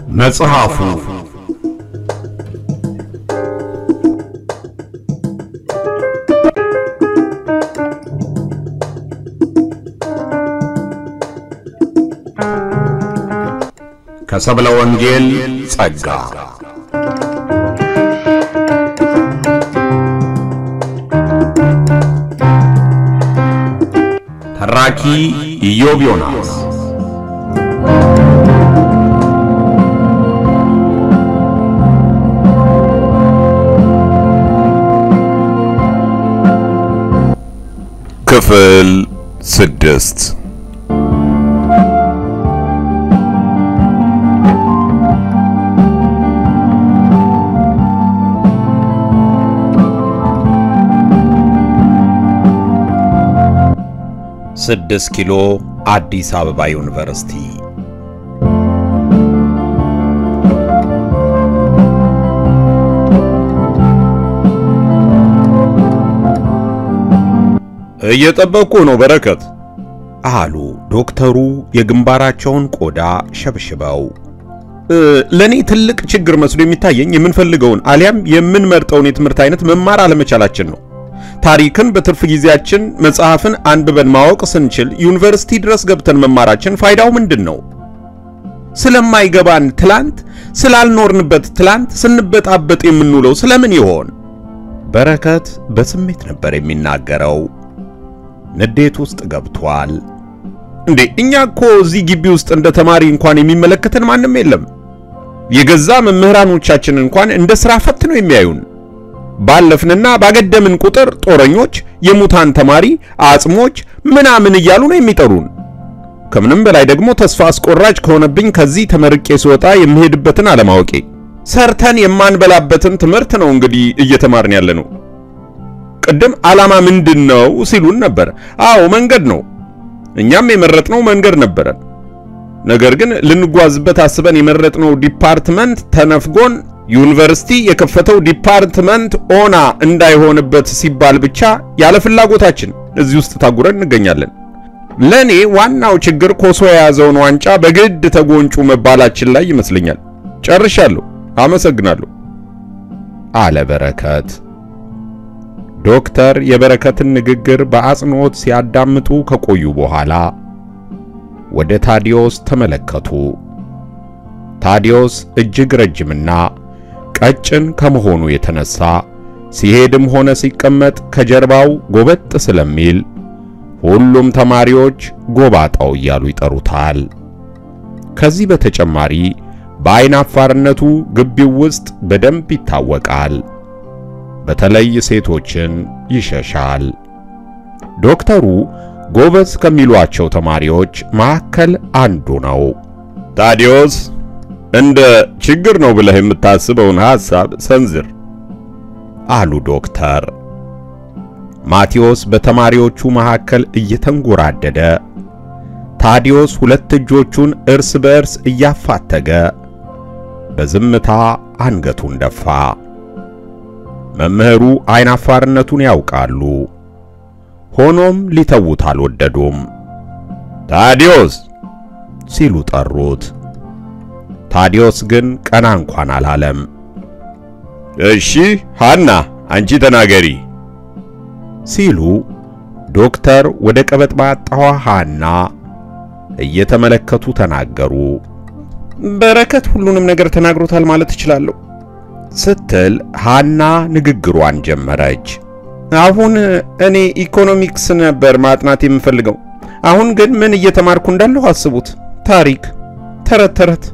መጽሐፉ ከሰብለ ወንጌል ጸጋ ተራኪ ኢዮብ ዮናስ ክፍል 6 6 ኪሎ አዲስ አበባ ዩኒቨርሲቲ እየጠበቁ ነው በረከት አሉ ዶክተሩ የግንባራቸውን ቆዳ ሸብሽበው ለኔ ትልቅ ችግር መስሎ የሚታየኝ የምንፈልገውን አሊያም የምንመርጠውን የትምህርት አይነት መማር አለመቻላችን ነው ታሪክን በትርፍ ጊዜያችን መጽሐፍን አንብበን ማወቅ ስንችል ዩኒቨርሲቲ ድረስ ገብተን መማራችን ፋይዳው ምንድነው ስለማይገባን ትላንት ስላልኖርንበት ትላንት ስንበጣበጥ የምንውለው ስለምን ይሆን በረከት በስሜት ነበር የሚናገረው ንዴት ውስጥ ገብቷል እንዴ እኛኮ እዚህ ግቢ ውስጥ እንደ ተማሪ እንኳን የሚመለከተን ማንንም የለም የገዛ መምህራኖቻችን እንኳን እንደ ስራ ፈት ነው የሚያዩን ባለፍንና ባገደምን ቁጥር ጦረኞች የሙታን ተማሪ አጽሞች ምናምን እያሉ ነው የሚጠሩን ከምንም በላይ ደግሞ ተስፋ አስቆራጭ ከሆነብኝ ከዚህ ተመርቄ ስወጣ የምሄድበትን አለማወቄ ሰርተን የማንበላበትን ትምህርት ነው እንግዲህ እየተማርን ያለነው ቀደም ዓላማ ምንድነው ሲሉን ነበር አዎ መንገድ ነው እኛም የመረጥነው መንገድ ነበር ነገር ግን ልንጓዝበት አስበን የመረጥነው ዲፓርትመንት ተነፍጎን ዩኒቨርሲቲ የከፈተው ዲፓርትመንት ኦና እንዳይሆንበት ሲባል ብቻ ያለ ፍላጎታችን እዚህ ውስጥ ታጉረን እንገኛለን ለኔ ዋናው ችግር ኮሶ የያዘውን ዋንጫ በግድ ተጎንጩ መባላችን ላይ ይመስለኛል ጨርሻለሁ አመሰግናለሁ አለ በረከት ዶክተር የበረከትን ንግግር በአጽንኦት ሲያዳምጡ ከቆዩ በኋላ ወደ ታዲዮስ ተመለከቱ ታዲዮስ እጅግ ረጅምና ቀጭን ከመሆኑ የተነሳ ሲሄድም ሆነ ሲቀመጥ ከጀርባው ጎበጥ ስለሚል ሁሉም ተማሪዎች ጎባጣው እያሉ ይጠሩታል ከዚህ በተጨማሪ በአይናፋርነቱ ግቢው ውስጥ በደንብ ይታወቃል በተለይ ሴቶችን ይሸሻል ዶክተሩ ጎበዝ ከሚሏቸው ተማሪዎች ማከል አንዱ ነው ታዲዮስ እንደ ችግር ነው ብለህ የምታስበውን ሐሳብ ሰንዝር አሉ ዶክተር ማቴዎስ በተማሪዎቹ መካከል እየተንጎራደደ ታዲዮስ ሁለት እጆቹን እርስ በእርስ እያፋተገ በዝምታ አንገቱን ደፋ መምህሩ አይናፋርነቱን ያውቃሉ ሆኖም ሊተውት አልወደዱም ታዲዮስ ሲሉ ጠሩት ታዲዮስ ግን ቀና እንኳን አላለም እሺ ሃና አንቺ ተናገሪ ሲሉ ዶክተር ወደ ቀበጥባጣዋ ሃና እየተመለከቱ ተናገሩ በረከት ሁሉንም ነገር ተናግሮታል ማለት ይችላል ስትል ሃና ንግግሯን ጀመረች አሁን እኔ ኢኮኖሚክስ ነበር ማጥናት የምፈልገው አሁን ግን ምን እየተማርኩ እንዳለው አስቡት ታሪክ ተረት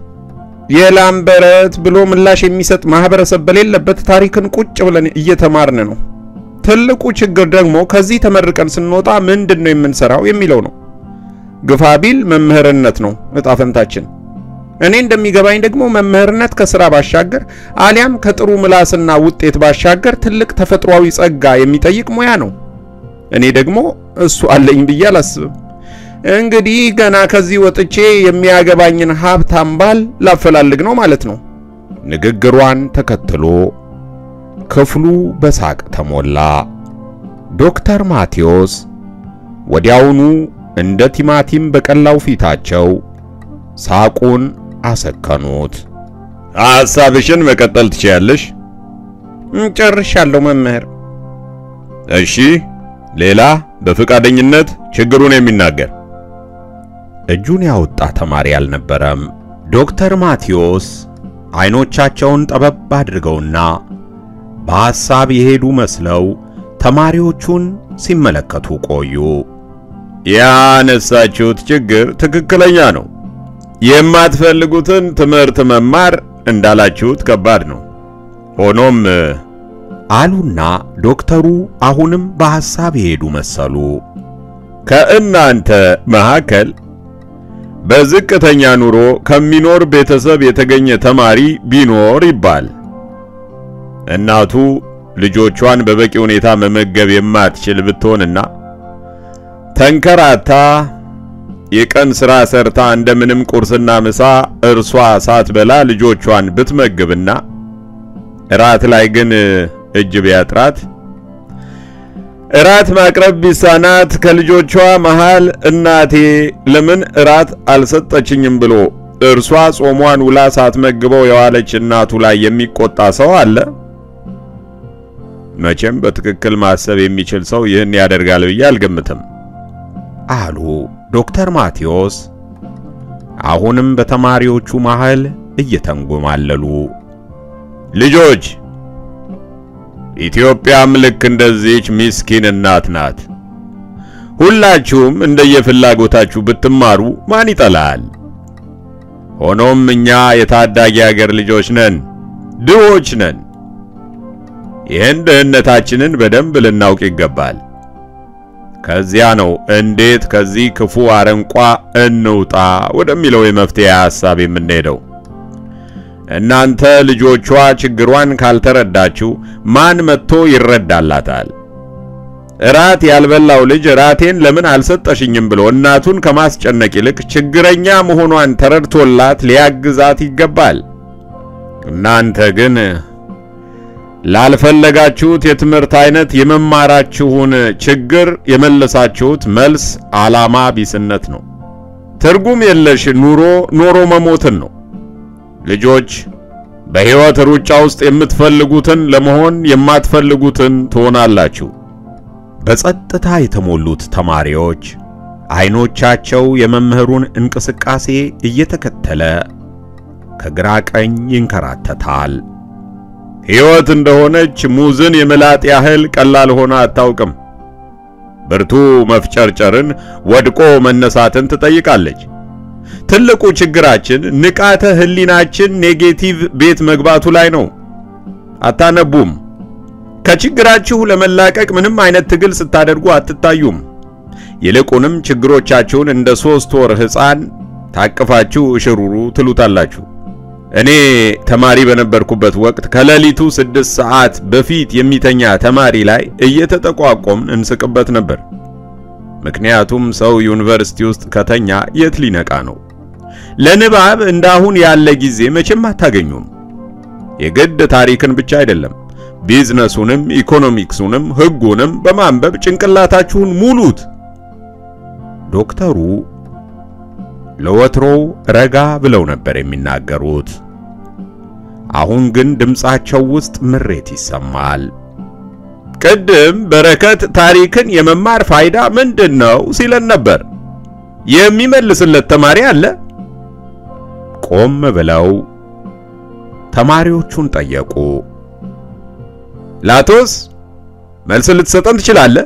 የላምበረት ብሎ ምላሽ የሚሰጥ ማህበረሰብ በሌለበት ታሪክን ቁጭ ብለን እየተማርን ነው ትልቁ ችግር ደግሞ ከዚህ ተመርቀን ስንወጣ ምንድነው የምንሰራው የሚለው ነው ግፋቢል መምህርነት ነው እጣፈንታችን እኔ እንደሚገባኝ ደግሞ መምህርነት ከሥራ ባሻገር አሊያም ከጥሩ ምላስና ውጤት ባሻገር ትልቅ ተፈጥሯዊ ጸጋ የሚጠይቅ ሙያ ነው እኔ ደግሞ እሱ አለኝ ብዬ አላስብም እንግዲህ ገና ከዚህ ወጥቼ የሚያገባኝን ሀብታም ባል ላፈላልግ ነው ማለት ነው ንግግሯን ተከትሎ ክፍሉ በሳቅ ተሞላ ዶክተር ማቴዎስ ወዲያውኑ እንደ ቲማቲም በቀላው ፊታቸው ሳቁን አሰከኑት ሐሳብሽን መቀጠል ትችያለሽ። ጨርሻለሁ መምህር። እሺ፣ ሌላ በፍቃደኝነት ችግሩን የሚናገር እጁን ያወጣ ተማሪ አልነበረም። ዶክተር ማቴዎስ አይኖቻቸውን ጠበብ አድርገውና በሐሳብ የሄዱ መስለው ተማሪዎቹን ሲመለከቱ ቆዩ። ያነሳችሁት ችግር ትክክለኛ ነው። የማትፈልጉትን ትምህርት መማር እንዳላችሁት ከባድ ነው። ሆኖም አሉና ዶክተሩ አሁንም በሐሳብ የሄዱ መሰሉ። ከእናንተ መካከል በዝቅተኛ ኑሮ ከሚኖር ቤተሰብ የተገኘ ተማሪ ቢኖር ይባል እናቱ ልጆቿን በበቂ ሁኔታ መመገብ የማትችል ብትሆንና ተንከራታ የቀን ሥራ ሰርታ እንደምንም ቁርስና ምሳ እርሷ ሳትበላ ልጆቿን ብትመግብና እራት ላይ ግን እጅ ቢያጥራት እራት ማቅረብ ቢሳናት ከልጆቿ መሃል እናቴ ለምን እራት አልሰጠችኝም ብሎ እርሷ ጾሟን ውላ ሳትመግበው የዋለች እናቱ ላይ የሚቆጣ ሰው አለ? መቼም በትክክል ማሰብ የሚችል ሰው ይህን ያደርጋል ብዬ አልገምትም አሉ ዶክተር ማቴዎስ አሁንም በተማሪዎቹ መሃል እየተንጎማለሉ። ልጆች፣ ኢትዮጵያም ልክ እንደዚህች ምስኪን እናት ናት። ሁላችሁም እንደየፍላጎታችሁ ብትማሩ ማን ይጠላል? ሆኖም እኛ የታዳጊ ሀገር ልጆች ነን፣ ድሆች ነን። ይህን ድህነታችንን በደንብ ልናውቅ ይገባል። ከዚያ ነው እንዴት ከዚህ ክፉ አረንቋ እንውጣ ወደሚለው የመፍትሄ ሐሳብ የምንሄደው። እናንተ ልጆቿ ችግሯን ካልተረዳችሁ ማን መጥቶ ይረዳላታል? እራት ያልበላው ልጅ ራቴን ለምን አልሰጠሽኝም ብሎ እናቱን ከማስጨነቅ ይልቅ ችግረኛ መሆኗን ተረድቶላት ሊያግዛት ይገባል። እናንተ ግን ላልፈለጋችሁት የትምህርት አይነት የመማራችሁን ችግር የመለሳችሁት መልስ ዓላማ ቢስነት ነው። ትርጉም የለሽ ኖሮ መሞትን ነው። ልጆች በሕይወት ሩጫ ውስጥ የምትፈልጉትን ለመሆን የማትፈልጉትን ትሆናላችሁ። በጸጥታ የተሞሉት ተማሪዎች አይኖቻቸው የመምህሩን እንቅስቃሴ እየተከተለ ከግራ ቀኝ ይንከራተታል። ሕይወት እንደሆነች ሙዝን የመላጥ ያህል ቀላል ሆና አታውቅም። ብርቱ መፍጨርጨርን፣ ወድቆ መነሳትን ትጠይቃለች። ትልቁ ችግራችን ንቃተ ህሊናችን ኔጌቲቭ ቤት መግባቱ ላይ ነው። አታነቡም። ከችግራችሁ ለመላቀቅ ምንም አይነት ትግል ስታደርጉ አትታዩም። ይልቁንም ችግሮቻችሁን እንደ 3 ወር ሕፃን ታቅፋችሁ እሽሩሩ ትሉታላችሁ። እኔ ተማሪ በነበርኩበት ወቅት ከሌሊቱ 6 ሰዓት በፊት የሚተኛ ተማሪ ላይ እየተጠቋቆምን እንስቅበት ነበር። ምክንያቱም ሰው ዩኒቨርሲቲ ውስጥ ከተኛ የት ሊነቃ ነው? ለንባብ እንዳሁን ያለ ጊዜ መቼም አታገኙም። የግድ ታሪክን ብቻ አይደለም፣ ቢዝነሱንም ኢኮኖሚክሱንም ህጉንም በማንበብ ጭንቅላታችሁን ሙሉት። ዶክተሩ ለወትሮው ረጋ ብለው ነበር የሚናገሩት። አሁን ግን ድምጻቸው ውስጥ ምሬት ይሰማል። ቅድም በረከት ታሪክን የመማር ፋይዳ ምንድነው ሲለን ነበር። የሚመልስለት ተማሪ አለ? ቆም ብለው ተማሪዎቹን ጠየቁ። ላቶስ መልስ ልትሰጠን ትችላለህ?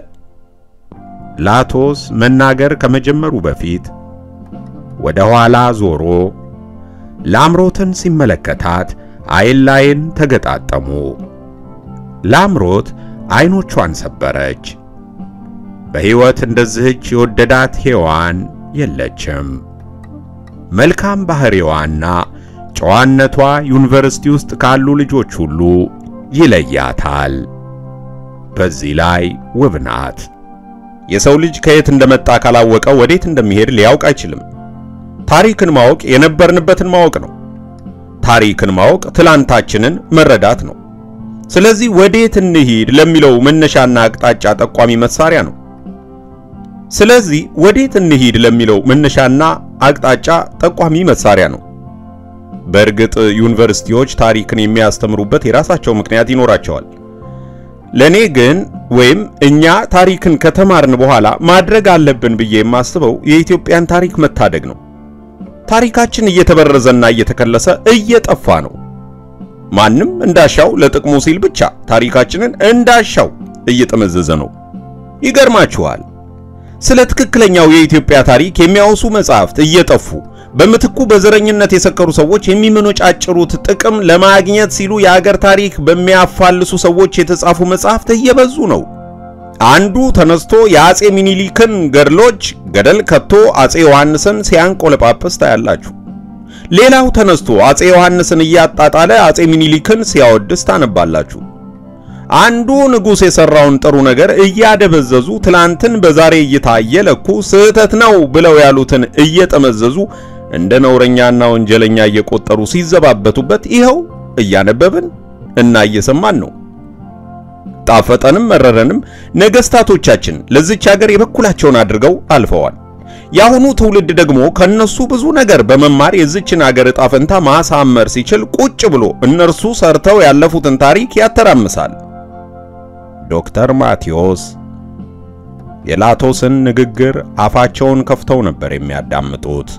ላቶስ መናገር ከመጀመሩ በፊት ወደ ኋላ ዞሮ ላምሮትን ሲመለከታት አይን ላይን ተገጣጠሙ። ላምሮት አይኖቿን ሰበረች። በሕይወት እንደዚህች የወደዳት ሔዋን የለችም። መልካም ባህሪዋና ጨዋነቷ ዩኒቨርሲቲ ውስጥ ካሉ ልጆች ሁሉ ይለያታል። በዚህ ላይ ውብ ናት። የሰው ልጅ ከየት እንደመጣ ካላወቀ ወዴት እንደሚሄድ ሊያውቅ አይችልም። ታሪክን ማወቅ የነበርንበትን ማወቅ ነው። ታሪክን ማወቅ ትላንታችንን መረዳት ነው። ስለዚህ ወዴት እንሂድ ለሚለው መነሻና አቅጣጫ ጠቋሚ መሳሪያ ነው። ስለዚህ ወዴት እንሂድ ለሚለው መነሻና አቅጣጫ ጠቋሚ መሳሪያ ነው። በእርግጥ ዩኒቨርሲቲዎች ታሪክን የሚያስተምሩበት የራሳቸው ምክንያት ይኖራቸዋል። ለኔ ግን ወይም እኛ ታሪክን ከተማርን በኋላ ማድረግ አለብን ብዬ የማስበው የኢትዮጵያን ታሪክ መታደግ ነው። ታሪካችን እየተበረዘና እየተከለሰ እየጠፋ ነው። ማንም እንዳሻው ለጥቅሙ ሲል ብቻ ታሪካችንን እንዳሻው እየተመዘዘ ነው። ይገርማችኋል፣ ስለ ትክክለኛው የኢትዮጵያ ታሪክ የሚያወሱ መጻሕፍት እየጠፉ በምትኩ በዘረኝነት የሰከሩ ሰዎች የሚመነጫጭሩት ጥቅም ለማግኘት ሲሉ የሀገር ታሪክ በሚያፋልሱ ሰዎች የተጻፉ መጻሕፍት እየበዙ ነው። አንዱ ተነስቶ የአጼ ሚኒሊክን ገድሎች ገደል ከቶ አጼ ዮሐንስን ሲያንቆለጳጵስ ታያላችሁ። ሌላው ተነስቶ አጼ ዮሐንስን እያጣጣለ አጼ ሚኒሊክን ሲያወድስ ታነባላችሁ። አንዱ ንጉስ የሰራውን ጥሩ ነገር እያደበዘዙ ትላንትን በዛሬ እየታየለኩ ስህተት ነው ብለው ያሉትን እየተመዘዙ እንደ ነውረኛና ወንጀለኛ እየቆጠሩ ሲዘባበቱበት ይኸው እያነበብን እና እየሰማን ነው። ጣፈጠንም መረረንም ነገስታቶቻችን ለዚች ሀገር የበኩላቸውን አድርገው አልፈዋል። ያሁኑ ትውልድ ደግሞ ከነሱ ብዙ ነገር በመማር የዚችን ሀገር ዕጣ ፈንታ ማሳመር ሲችል ቁጭ ብሎ እነርሱ ሰርተው ያለፉትን ታሪክ ያተራምሳል። ዶክተር ማቴዎስ የላቶስን ንግግር አፋቸውን ከፍተው ነበር የሚያዳምጡት።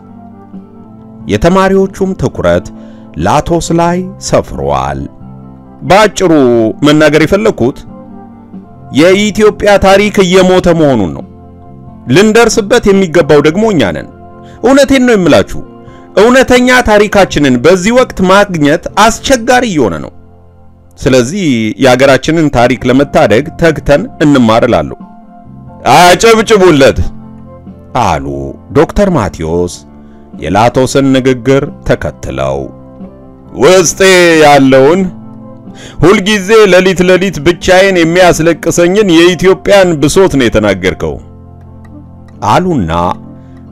የተማሪዎቹም ትኩረት ላቶስ ላይ ሰፍሯል። ባጭሩ መናገር የፈለኩት የኢትዮጵያ ታሪክ እየሞተ መሆኑን ነው። ልንደርስበት የሚገባው ደግሞ እኛ ነን። እውነቴን ነው የምላችሁ፣ እውነተኛ ታሪካችንን በዚህ ወቅት ማግኘት አስቸጋሪ እየሆነ ነው። ስለዚህ የሀገራችንን ታሪክ ለመታደግ ተግተን እንማርላለሁ። አጨብጭቡለት አሉ ዶክተር ማቴዎስ የላቶስን ንግግር ተከትለው። ውስጤ ያለውን ሁልጊዜ ለሊት ብቻዬን የሚያስለቅሰኝን የኢትዮጵያን ብሶት ነው የተናገርከው አሉና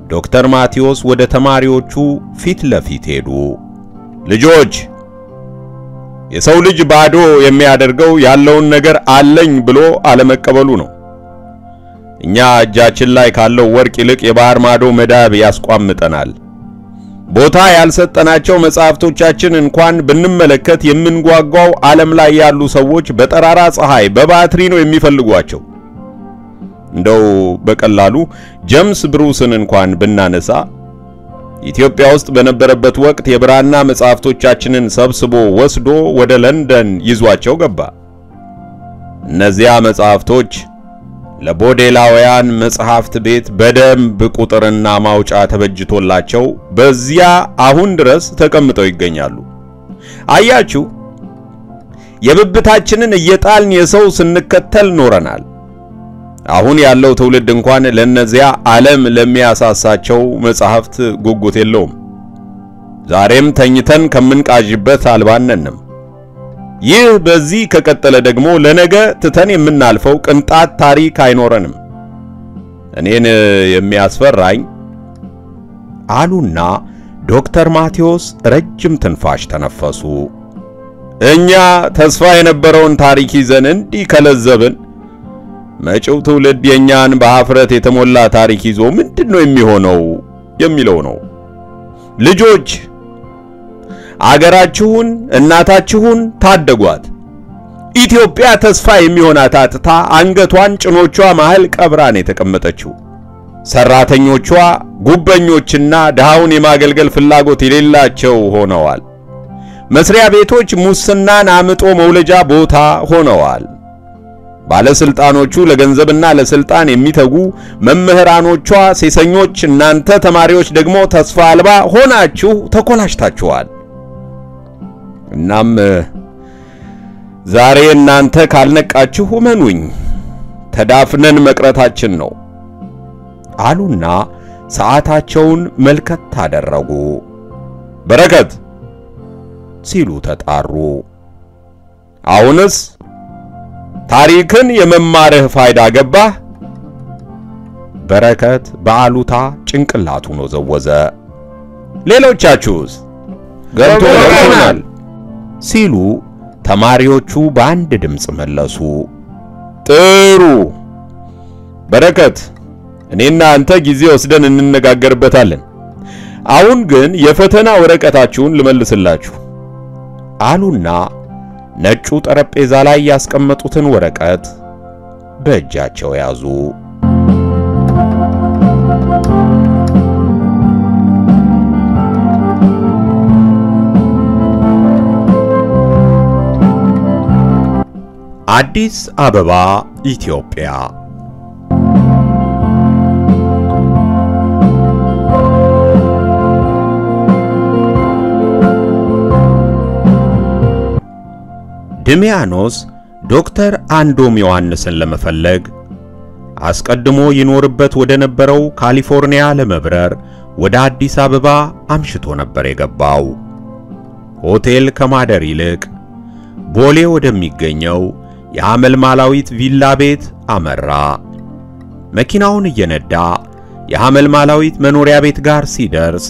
ዶክተር ማቴዎስ ወደ ተማሪዎቹ ፊት ለፊት ሄዱ። ልጆች፣ የሰው ልጅ ባዶ የሚያደርገው ያለውን ነገር አለኝ ብሎ አለመቀበሉ ነው። እኛ እጃችን ላይ ካለው ወርቅ ይልቅ የባህር ማዶ መዳብ ያስቋምጠናል። ቦታ ያልሰጠናቸው መጻሕፍቶቻችን እንኳን ብንመለከት የምንጓጓው ዓለም ላይ ያሉ ሰዎች በጠራራ ፀሐይ በባትሪ ነው የሚፈልጓቸው። እንደው በቀላሉ ጀምስ ብሩስን እንኳን ብናነሳ ኢትዮጵያ ውስጥ በነበረበት ወቅት የብራና መጻሕፍቶቻችንን ሰብስቦ ወስዶ ወደ ለንደን ይዟቸው ገባ። እነዚያ መጻሕፍቶች ለቦዴላውያን መጽሐፍት ቤት በደንብ ቁጥርና ማውጫ ተበጅቶላቸው በዚያ አሁን ድረስ ተቀምጠው ይገኛሉ። አያችሁ፣ የብብታችንን እየጣልን የሰው ስንከተል ኖረናል። አሁን ያለው ትውልድ እንኳን ለነዚያ ዓለም ለሚያሳሳቸው መጽሐፍት ጉጉት የለውም። ዛሬም ተኝተን ከምንቃዥበት አልባነንም። ይህ በዚህ ከቀጠለ ደግሞ ለነገ ትተን የምናልፈው ቅንጣት ታሪክ አይኖረንም። እኔን የሚያስፈራኝ አሉና ዶክተር ማቴዎስ ረጅም ትንፋሽ ተነፈሱ። እኛ ተስፋ የነበረውን ታሪክ ይዘን እንዲህ ከለዘብን መጪው ትውልድ የኛን በአፍረት የተሞላ ታሪክ ይዞ ምንድነው የሚሆነው የሚለው ነው። ልጆች፣ አገራችሁን እናታችሁን ታደጓት። ኢትዮጵያ ተስፋ የሚሆናት አጥታ አንገቷን ጭኖቿ መሃል ቀብራን የተቀመጠችው ሰራተኞቿ ጉበኞችና ድሃውን የማገልገል ፍላጎት የሌላቸው ሆነዋል። መስሪያ ቤቶች ሙስናን አምጦ መውለጃ ቦታ ሆነዋል። ባለስልጣኖቹ ለገንዘብና ለስልጣን የሚተጉ መምህራኖቿ ሴሰኞች፣ እናንተ ተማሪዎች ደግሞ ተስፋ አልባ ሆናችሁ ተኮላሽታችኋል። እናም ዛሬ እናንተ ካልነቃችሁ እመኑኝ ተዳፍነን መቅረታችን ነው አሉና ሰዓታቸውን መልከት አደረጉ። በረከት ሲሉ ተጣሩ። አሁንስ ታሪክን የመማርህ ፋይዳ ገባህ? በረከት በአሉታ ጭንቅላቱን ወዘወዘ። ሌሎቻችሁስ? ገብቶናል ሲሉ ተማሪዎቹ በአንድ ድምጽ መለሱ። ጥሩ በረከት፣ እኔና አንተ ጊዜ ወስደን እንነጋገርበታለን። አሁን ግን የፈተና ወረቀታችሁን ልመልስላችሁ አሉና ነጩ ጠረጴዛ ላይ ያስቀመጡትን ወረቀት በእጃቸው ያዙ። አዲስ አበባ ኢትዮጵያ። ድሚያኖስ ዶክተር አንዶም ዮሐንስን ለመፈለግ አስቀድሞ ይኖርበት ወደ ነበረው ካሊፎርኒያ ለመብረር ወደ አዲስ አበባ አምሽቶ ነበር የገባው። ሆቴል ከማደር ይልቅ ቦሌ ወደሚገኘው የሐመልማላዊት ቪላ ቤት አመራ። መኪናውን እየነዳ የሐመልማላዊት መኖሪያ ቤት ጋር ሲደርስ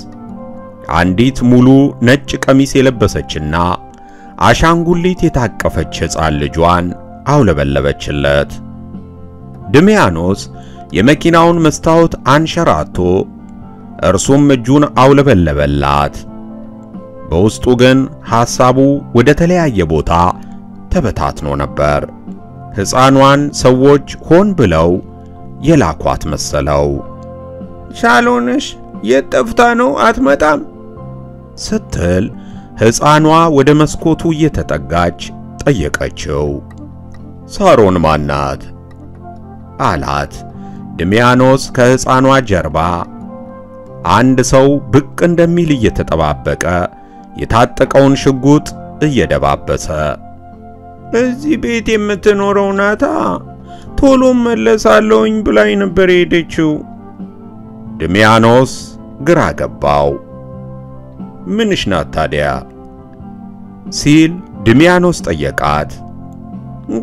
አንዲት ሙሉ ነጭ ቀሚስ የለበሰችና አሻንጉሊት የታቀፈች ሕፃን ልጇን አውለበለበችለት። ድሚያኖስ የመኪናውን መስታወት አንሸራቶ እርሱም እጁን አውለበለበላት። በውስጡ ግን ሐሳቡ ወደ ተለያየ ቦታ ተበታትኖ ነበር። ሕፃኗን ሰዎች ሆን ብለው የላኳት መሰለው። ሻሎንሽ የት ጠፍታ ነው አትመጣም? ስትል ሕፃኗ ወደ መስኮቱ እየተጠጋች ጠየቀችው። ሳሮን ማናት? አላት። ድሚያኖስ ከሕፃኗ ጀርባ አንድ ሰው ብቅ እንደሚል እየተጠባበቀ የታጠቀውን ሽጉጥ እየደባበሰ። እዚህ ቤት የምትኖረው ናታ፣ ቶሎ መለሳለሁኝ ብላኝ ነበር ሄደችው። ድሚያኖስ ግራ ገባው። ምንሽ ናት ታዲያ? ሲል ድሚያኖስ ጠየቃት።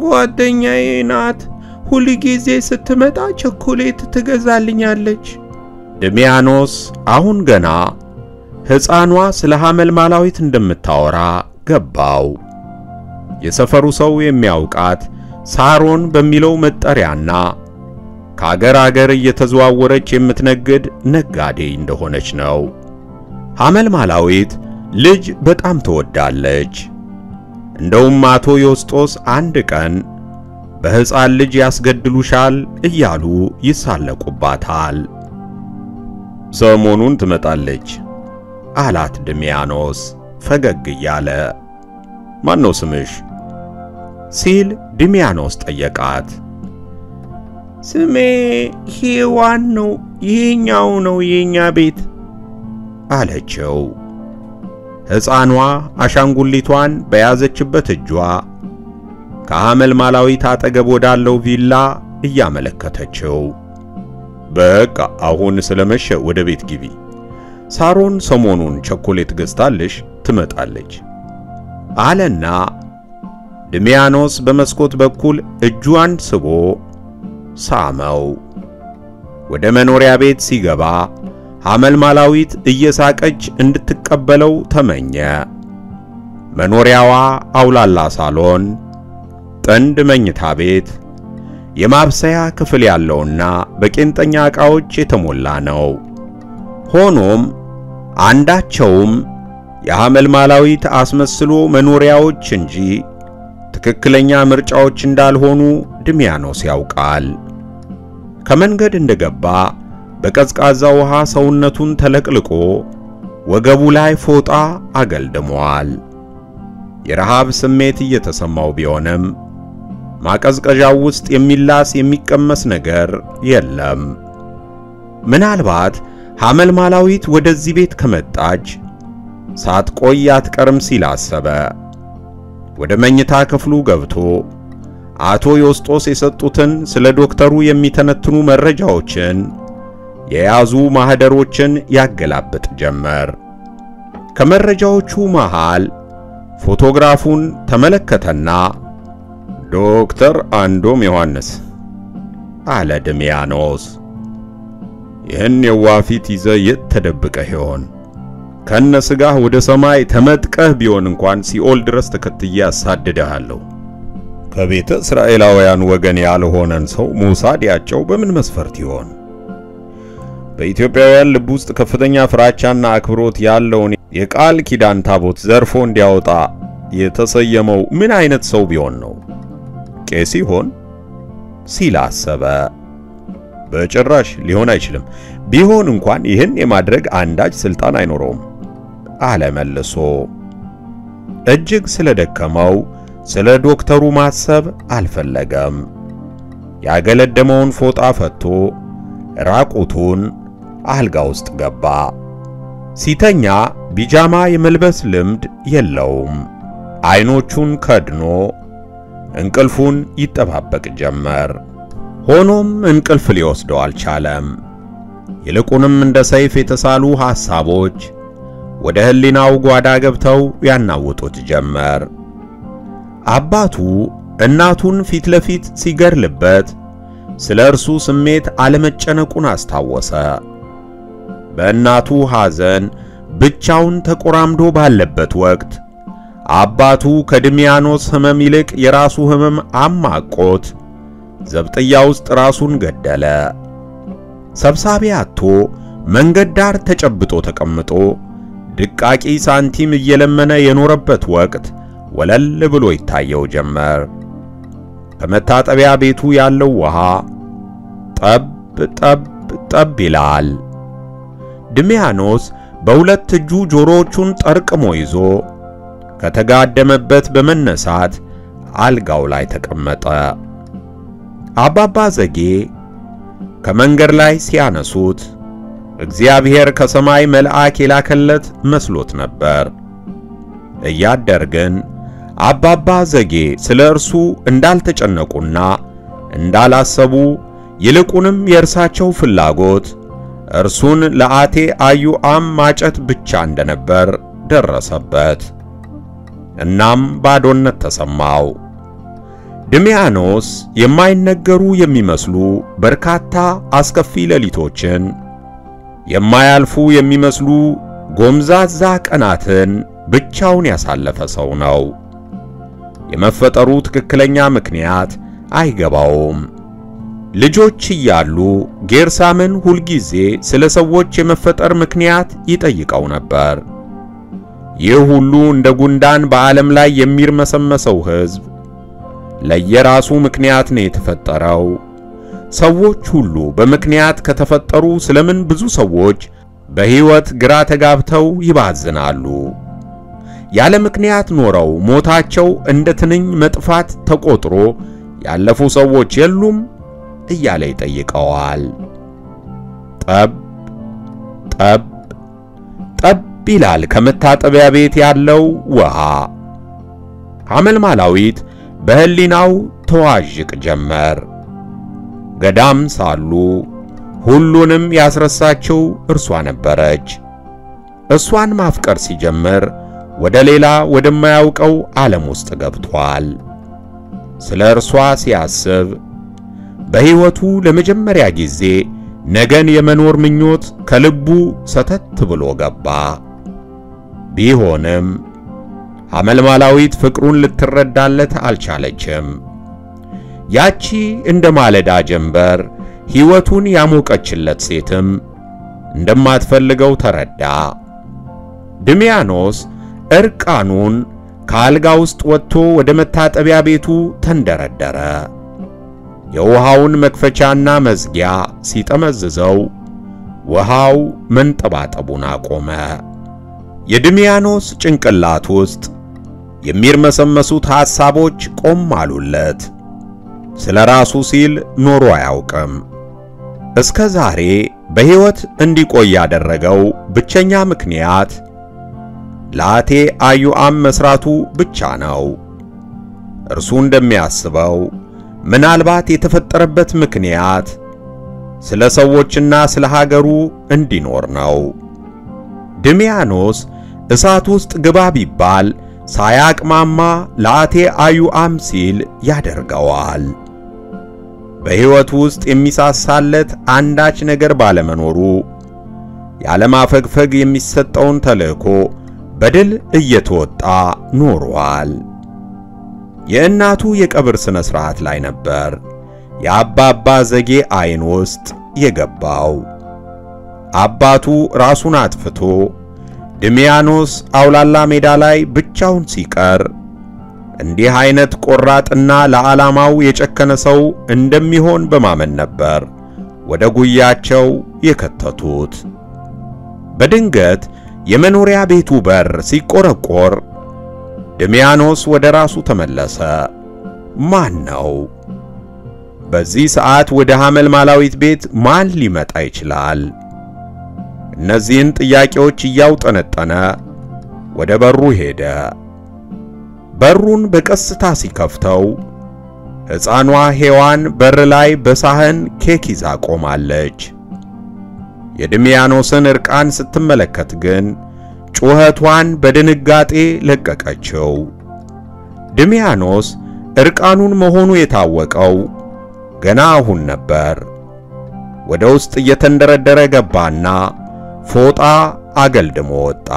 ጓደኛዬ ናት፣ ሁል ጊዜ ስትመጣ ቸኮሌት ትገዛልኛለች። ድሚያኖስ አሁን ገና ሕፃኗ ስለ ሐመልማላዊት እንደምታወራ ገባው። የሰፈሩ ሰው የሚያውቃት ሳሮን በሚለው መጠሪያና ከአገር አገር እየተዘዋወረች የምትነግድ ነጋዴ እንደሆነች ነው። ሐመልማላዊት ልጅ በጣም ትወዳለች። እንደውም አቶ ዮስጦስ አንድ ቀን በሕፃን ልጅ ያስገድሉሻል እያሉ ይሳለቁባታል። ሰሞኑን ትመጣለች አላት ድሚያኖስ ፈገግ እያለ። ማን ነው ስምሽ? ሲል ድሚያኖስ ጠየቃት። ስሜ ሔዋን ነው፣ ይሄኛው ነው የኛ ቤት አለችው። ሕፃኗ አሻንጉሊቷን በያዘችበት እጇ ከሐመልማላዊት አጠገብ ወዳለው ቪላ እያመለከተችው። በቃ አሁን ስለመሸ ወደ ቤት ግቢ። ሳሮን ሰሞኑን ቸኮሌት ገዝታልሽ ትመጣለች አለና ድሚያኖስ በመስኮት በኩል እጇን ስቦ ሳመው። ወደ መኖሪያ ቤት ሲገባ ሐመልማላዊት እየሳቀች እንድትቀበለው ተመኘ። መኖሪያዋ አውላላ ሳሎን፣ ጥንድ መኝታ ቤት፣ የማብሰያ ክፍል ያለውና በቄንጠኛ ዕቃዎች የተሞላ ነው። ሆኖም አንዳቸውም የሐመልማላዊት አስመስሎ መኖሪያዎች እንጂ ትክክለኛ ምርጫዎች እንዳልሆኑ ድሚያኖስ ያውቃል። ከመንገድ እንደገባ በቀዝቃዛ ውሃ ሰውነቱን ተለቅልቆ ወገቡ ላይ ፎጣ አገልድሟል። የረሃብ ስሜት እየተሰማው ቢሆንም ማቀዝቀዣው ውስጥ የሚላስ የሚቀመስ ነገር የለም። ምናልባት ሐመልማላዊት ወደዚህ ቤት ከመጣች ሳትቆይ አትቀርም ሲል አሰበ። ወደ መኝታ ክፍሉ ገብቶ አቶ ዮስጦስ የሰጡትን ስለ ዶክተሩ የሚተነትኑ መረጃዎችን የያዙ ማህደሮችን ያገላብጥ ጀመር። ከመረጃዎቹ መሃል ፎቶግራፉን ተመለከተና ዶክተር አንዶም ዮሐንስ አለ ድሚያኖስ። ይህን የዋፊት ይዘህ የት ተደብቀህ ይሆን? ከነ ስጋህ ወደ ሰማይ ተመጥቀህ ቢሆን እንኳን ሲኦል ድረስ ተከትዬ አሳድደሃለሁ። ከቤተ እስራኤላውያን ወገን ያልሆነን ሰው ሞሳድ ያጨው በምን መስፈርት ይሆን? በኢትዮጵያውያን ልብ ውስጥ ከፍተኛ ፍራቻና አክብሮት ያለውን የቃል ኪዳን ታቦት ዘርፎ እንዲያወጣ የተሰየመው ምን አይነት ሰው ቢሆን ነው? ቄስ ይሆን ሲል አሰበ። በጭራሽ ሊሆን አይችልም። ቢሆን እንኳን ይህን የማድረግ አንዳች ስልጣን አይኖረውም አለ መልሶ። እጅግ ስለደከመው ስለ ዶክተሩ ማሰብ አልፈለገም። ያገለደመውን ፎጣ ፈቶ ራቁቱን አልጋ ውስጥ ገባ። ሲተኛ ቢጃማ የመልበስ ልምድ የለውም። አይኖቹን ከድኖ እንቅልፉን ይጠባበቅ ጀመር። ሆኖም እንቅልፍ ሊወስደው አልቻለም። ይልቁንም እንደ ሰይፍ የተሳሉ ሐሳቦች ወደ ህሊናው ጓዳ ገብተው ያናውጡት ጀመር። አባቱ እናቱን ፊት ለፊት ሲገርልበት ስለ እርሱ ስሜት አለመጨነቁን አስታወሰ። በእናቱ ሐዘን ብቻውን ተቆራምዶ ባለበት ወቅት አባቱ ከድሚያኖስ ሕመም ይልቅ የራሱ ሕመም አማቆት ዘብጥያ ውስጥ ራሱን ገደለ። ሰብሳቢ አጥቶ መንገድ ዳር ተጨብጦ ተቀምጦ ድቃቂ ሳንቲም እየለመነ የኖረበት ወቅት ወለል ብሎ ይታየው ጀመር። ከመታጠቢያ ቤቱ ያለው ውሃ ጠብ ጠብ ጠብ ይላል። ድሚያኖስ በሁለት እጁ ጆሮዎቹን ጠርቅሞ ይዞ ከተጋደመበት በመነሳት አልጋው ላይ ተቀመጠ። አባባ ዘጌ ከመንገድ ላይ ሲያነሱት እግዚአብሔር ከሰማይ መልአክ የላከለት መስሎት ነበር። እያደር ግን አባባ ዘጌ ስለ እርሱ እንዳልተጨነቁና እንዳላሰቡ ይልቁንም የእርሳቸው ፍላጎት እርሱን ለአቴ አዩአም ማጨት ብቻ እንደነበር ደረሰበት። እናም ባዶነት ተሰማው። ድሚያኖስ የማይነገሩ የሚመስሉ በርካታ አስከፊ ሌሊቶችን፣ የማያልፉ የሚመስሉ ጎምዛዛ ቀናትን ብቻውን ያሳለፈ ሰው ነው። የመፈጠሩ ትክክለኛ ምክንያት አይገባውም። ልጆች እያሉ ጌርሳምን ሁልጊዜ ስለ ሰዎች የመፈጠር ምክንያት ይጠይቀው ነበር። ይህ ሁሉ እንደ ጉንዳን በዓለም ላይ የሚርመሰመሰው ሕዝብ ለየራሱ ምክንያት ነው የተፈጠረው። ሰዎች ሁሉ በምክንያት ከተፈጠሩ ስለምን ብዙ ሰዎች በሕይወት ግራ ተጋብተው ይባዝናሉ? ያለ ምክንያት ኖረው ሞታቸው እንደ ትንኝ መጥፋት ተቆጥሮ ያለፉ ሰዎች የሉም እያለ ይጠይቀዋል። ጠብ ጠብ ጠብ ይላል ከመታጠቢያ ቤት ያለው ውሃ። ሐመልማላዊት በህሊናው ተዋዥቅ ጀመር። ገዳም ሳሉ ሁሉንም ያስረሳቸው እርሷ ነበረች። እሷን ማፍቀር ሲጀምር ወደ ሌላ ወደማያውቀው ዓለም ውስጥ ገብቷል። ስለ እርሷ ሲያስብ በሕይወቱ ለመጀመሪያ ጊዜ ነገን የመኖር ምኞት ከልቡ ሰተት ብሎ ገባ። ቢሆንም ሐመልማላዊት ፍቅሩን ልትረዳለት አልቻለችም። ያቺ እንደ ማለዳ ጀንበር ሕይወቱን ያሞቀችለት ሴትም እንደማትፈልገው ተረዳ። ድሚያኖስ እርቃኑን ከአልጋ ውስጥ ወጥቶ ወደ መታጠቢያ ቤቱ ተንደረደረ። የውሃውን መክፈቻና መዝጊያ ሲጠመዝዘው ውሃው መንጠባጠቡን አቆመ። የድሚያኖስ ጭንቅላት ውስጥ የሚርመሰመሱት ሐሳቦች ቆም አሉለት። ስለ ራሱ ሲል ኖሮ አያውቅም። እስከ ዛሬ በሕይወት እንዲቆይ ያደረገው ብቸኛ ምክንያት ለአቴ አዩአም መስራቱ ብቻ ነው። እርሱ እንደሚያስበው ምናልባት የተፈጠረበት ምክንያት ስለ ሰዎችና ስለ ሀገሩ እንዲኖር ነው። ድሚያኖስ እሳት ውስጥ ግባ ቢባል ሳያቅማማ ለአቴ አዩአም ሲል ያደርገዋል። በሕይወቱ ውስጥ የሚሳሳለት አንዳች ነገር ባለመኖሩ ያለማፈግፈግ የሚሰጠውን ተልእኮ በድል እየተወጣ ኖሯል። የእናቱ የቀብር ስነ ስርዓት ላይ ነበር የአባባ ዘጌ አይን ውስጥ የገባው። አባቱ ራሱን አጥፍቶ ድሚያኖስ አውላላ ሜዳ ላይ ብቻውን ሲቀር እንዲህ አይነት ቆራጥና ለዓላማው የጨከነ ሰው እንደሚሆን በማመን ነበር ወደ ጉያቸው የከተቱት። በድንገት የመኖሪያ ቤቱ በር ሲቆረቆር ድሚያኖስ ወደ ራሱ ተመለሰ። ማን ነው? በዚህ ሰዓት ወደ ሐመልማላዊት ቤት ማን ሊመጣ ይችላል? እነዚህን ጥያቄዎች እያውጠነጠነ ወደ በሩ ሄደ። በሩን በቀስታ ሲከፍተው ሕፃኗ ሔዋን በር ላይ በሳህን ኬክ ይዛ ቆማለች። የድሚያኖስን እርቃን ስትመለከት ግን ጩኸቷን በድንጋጤ ለቀቀችው። ድሚያኖስ እርቃኑን መሆኑ የታወቀው ገና አሁን ነበር። ወደ ውስጥ እየተንደረደረ ገባና ፎጣ አገልድሞ ወጣ።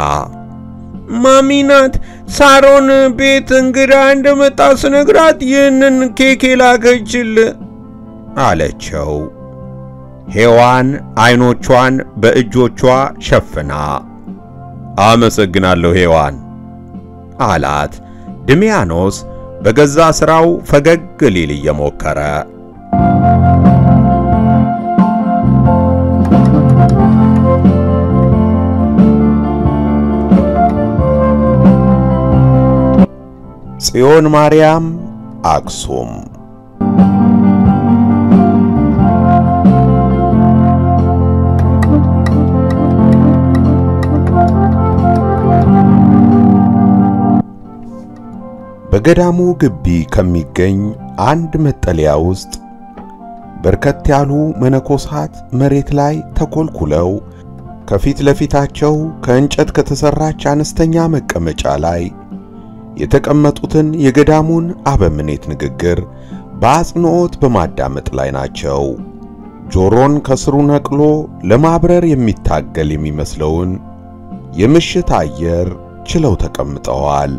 ማሚናት ሳሮን ቤት እንግዳ እንደመጣ ስነግራት ይህንን ኬክ ላከችል አለችው። ሔዋን አይኖቿን በእጆቿ ሸፍና አመሰግናለሁ ሔዋን አላት። ድሚያኖስ በገዛ ስራው ፈገግ ሊል እየሞከረ ጽዮን ማርያም አክሱም በገዳሙ ግቢ ከሚገኝ አንድ መጠለያ ውስጥ በርከት ያሉ መነኮሳት መሬት ላይ ተኮልኩለው ከፊት ለፊታቸው ከእንጨት ከተሰራች አነስተኛ መቀመጫ ላይ የተቀመጡትን የገዳሙን አበምኔት ንግግር በአጽንዖት በማዳመጥ ላይ ናቸው። ጆሮን ከስሩ ነቅሎ ለማብረር የሚታገል የሚመስለውን የምሽት አየር ችለው ተቀምጠዋል።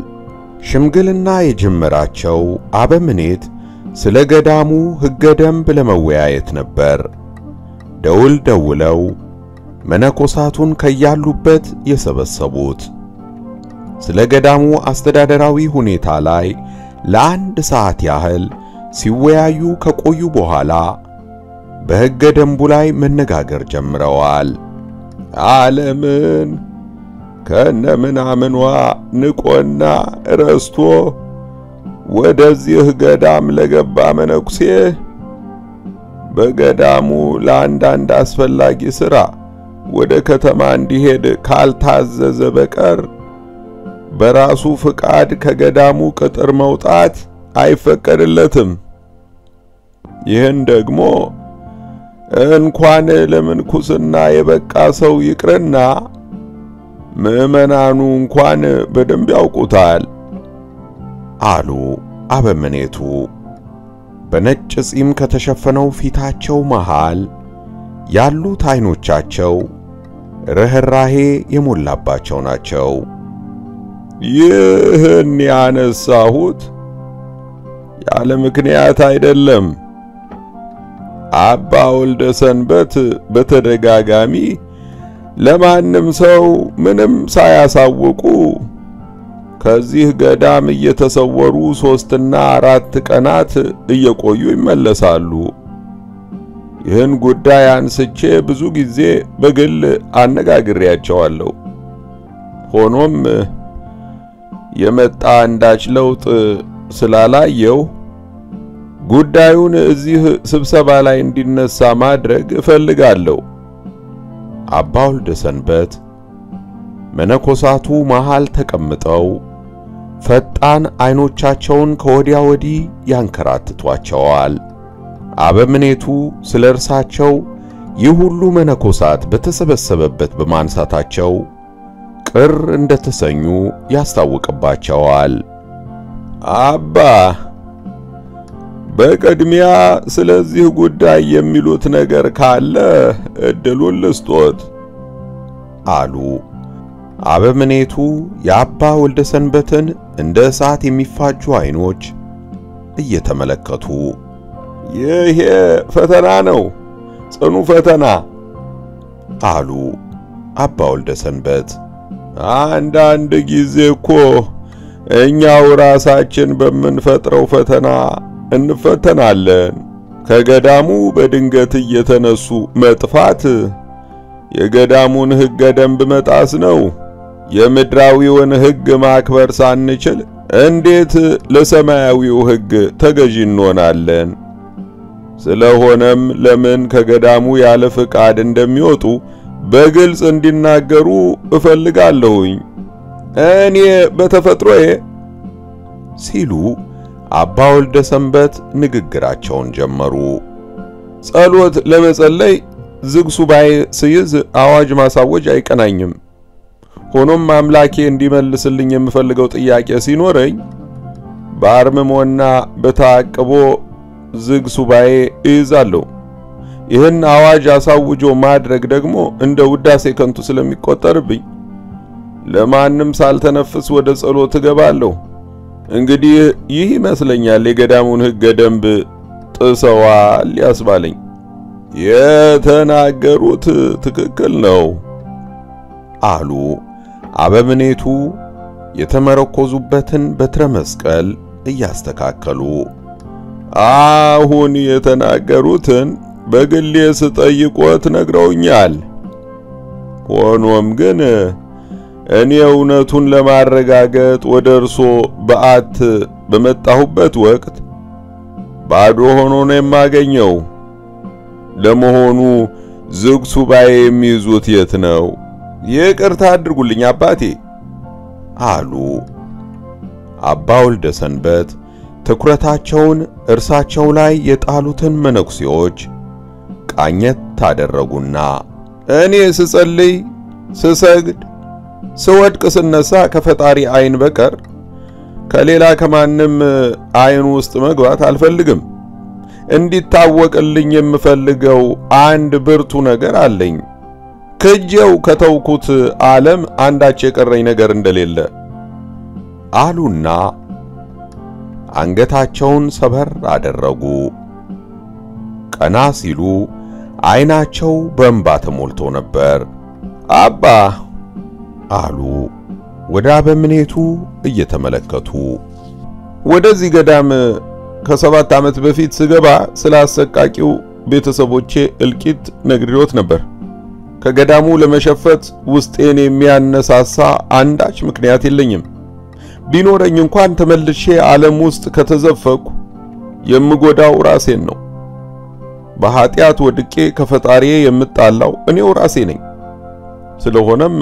ሽምግልና የጀመራቸው አበምኔት ስለ ገዳሙ ሕገ ደንብ ለመወያየት ነበር። ደውል ደውለው መነኮሳቱን ከያሉበት የሰበሰቡት ስለ ገዳሙ አስተዳደራዊ ሁኔታ ላይ ለአንድ ሰዓት ያህል ሲወያዩ ከቆዩ በኋላ በሕገ ደንቡ ላይ መነጋገር ጀምረዋል። ዓለምን ከነምናምኗ ንቆና ረስቶ ወደዚህ ገዳም ለገባ መነኩሴ በገዳሙ ለአንዳንድ አስፈላጊ ሥራ ወደ ከተማ እንዲሄድ ካልታዘዘ በቀር በራሱ ፍቃድ ከገዳሙ ቅጥር መውጣት አይፈቀድለትም። ይህን ደግሞ እንኳን ለምንኩስና የበቃ ሰው ይቅርና ምዕመናኑ እንኳን በደንብ ያውቁታል አሉ አበምኔቱ። በነጭ ጺም ከተሸፈነው ፊታቸው መሃል ያሉት አይኖቻቸው ርህራሄ የሞላባቸው ናቸው። ይህን ያነሳሁት ያለ ምክንያት አይደለም። አባ ወልደ ሰንበት በተደጋጋሚ ለማንም ሰው ምንም ሳያሳውቁ ከዚህ ገዳም እየተሰወሩ 3 እና 4 ቀናት እየቆዩ ይመለሳሉ። ይህን ጉዳይ አንስቼ ብዙ ጊዜ በግል አነጋግሬያቸዋለሁ። ሆኖም የመጣ አንዳች ለውጥ ስላላየው ጉዳዩን እዚህ ስብሰባ ላይ እንዲነሳ ማድረግ እፈልጋለሁ። አባ ወልደ ሰንበት መነኮሳቱ መሃል ተቀምጠው ፈጣን አይኖቻቸውን ከወዲያ ወዲህ ያንከራትቷቸዋል። አበምኔቱ ስለ እርሳቸው ይህ ሁሉ መነኮሳት በተሰበሰበበት በማንሳታቸው ቅር እንደተሰኙ ያስታውቅባቸዋል። አባ በቅድሚያ ስለዚህ ጉዳይ የሚሉት ነገር ካለ እድሉን ልስጦት አሉ። አበምኔቱ የአባ ወልደ ሰንበትን እንደ እሳት የሚፋጁ አይኖች እየተመለከቱ ይሄ ፈተና ነው፣ ጽኑ ፈተና። አሉ አባ ወልደ ሰንበት። አንዳንድ ጊዜ እኮ እኛው ራሳችን በምንፈጥረው ፈተና እንፈተናለን። ከገዳሙ በድንገት እየተነሱ መጥፋት የገዳሙን ሕገ ደንብ መጣስ ነው። የምድራዊውን ሕግ ማክበር ሳንችል እንዴት ለሰማያዊው ሕግ ተገዢ እንሆናለን? ስለሆነም ለምን ከገዳሙ ያለ ፍቃድ እንደሚወጡ በግልጽ እንዲናገሩ እፈልጋለሁኝ። እኔ በተፈጥሮዬ ሲሉ አባ ወልደ ሰንበት ንግግራቸውን ጀመሩ። ጸሎት ለመጸለይ ዝግ ሱባኤ ስይዝ አዋጅ ማሳወጅ አይቀናኝም። ሆኖም አምላኬ እንዲመልስልኝ የምፈልገው ጥያቄ ሲኖረኝ በአርምሞና በተዓቅቦ ዝግ ሱባኤ እይዛለሁ። ይህን አዋጅ አሳውጆ ማድረግ ደግሞ እንደ ውዳሴ ከንቱ ስለሚቆጠርብኝ ለማንም ሳልተነፍስ ወደ ጸሎት እገባለሁ። እንግዲህ ይህ ይመስለኛል የገዳሙን ሕገ ደንብ ጥሰዋል ያስባለኝ። የተናገሩት ትክክል ነው አሉ አበምኔቱ የተመረኮዙበትን በትረ መስቀል እያስተካከሉ። አሁን የተናገሩትን በግሌ ስጠይቆት ነግረውኛል። ሆኖም ግን እኔ እውነቱን ለማረጋገጥ ወደ እርሶ በዓት በመጣሁበት ወቅት ባዶ ሆኖ ነው የማገኘው። ለመሆኑ ዝግ ሱባኤ የሚይዙት የት ነው? ይቅርታ አድርጉልኝ አባቴ አሉ አባ ወልደ ሰንበት ትኩረታቸውን እርሳቸው ላይ የጣሉትን መነኩሴዎች ቃኘት ታደረጉና እኔ ስጸልይ፣ ስሰግድ፣ ስወድቅ፣ ስነሳ ከፈጣሪ ዓይን በቀር ከሌላ ከማንም ዓይን ውስጥ መግባት አልፈልግም። እንዲታወቅልኝ የምፈልገው አንድ ብርቱ ነገር አለኝ። ከጀው ከተውኩት ዓለም አንዳች የቀረኝ ነገር እንደሌለ አሉና አንገታቸውን ሰበር አደረጉ። ቀና ሲሉ ዓይናቸው በእንባ ተሞልቶ ነበር። አባ አሉ ወደ አበምኔቱ እየተመለከቱ። ወደዚህ ገዳም ከ7 ዓመት በፊት ስገባ ስላሰቃቂው ቤተሰቦቼ እልቂት ነግሬዎት ነበር። ከገዳሙ ለመሸፈት ውስጤን የሚያነሳሳ አንዳች ምክንያት የለኝም። ቢኖረኝ እንኳን ተመልሼ ዓለም ውስጥ ከተዘፈኩ የምጎዳው ራሴን ነው። በኃጢአት ወድቄ ከፈጣሪዬ የምጣላው እኔው ራሴ ነኝ። ስለሆነም